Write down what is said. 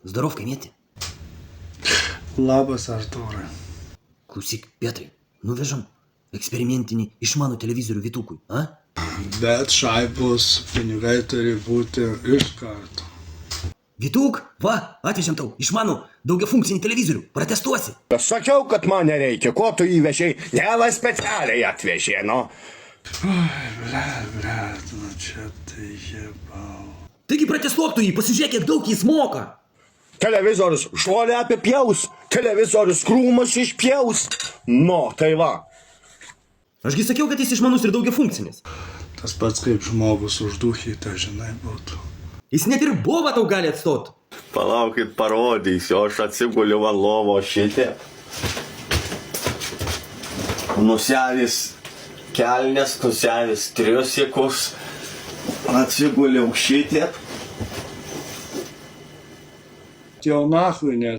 Zdarov, kaimieti. Labas, Artūrai. Klausyk, Petrai, nuvežam eksperimentinį išmanų televizorių Vytukui, a? Bet šaibos pinigai turi būti iš karto. Vytuk, va, atvežėm tau išmanų daugiafunkcinį televizorių, pratestuosi. Aš sakiau, kad man nereikia, ko tu įvežiai, Dėva specialiai atvežė, nu. Blet, nu čia tai jebau. Taigi pratestuok tu jį, pasižiūrėk, kiek daug jis moka. Televizorius žolę apipjaus, televizorius krūmus išpjaus. Nu, tai va. Ašgi sakiau, kad jis išmanus ir daugiafunkcinis. Tas pats kaip žmogus užduchyta, žinai, būtų. Jis net ir bobą tau gali atstot. Palaukit, parodysiu, aš atsiguliu ant lovo šitie. Nusenis kelnes, nusenis triusikus. Atsiguliau šitie. Jau nachui net.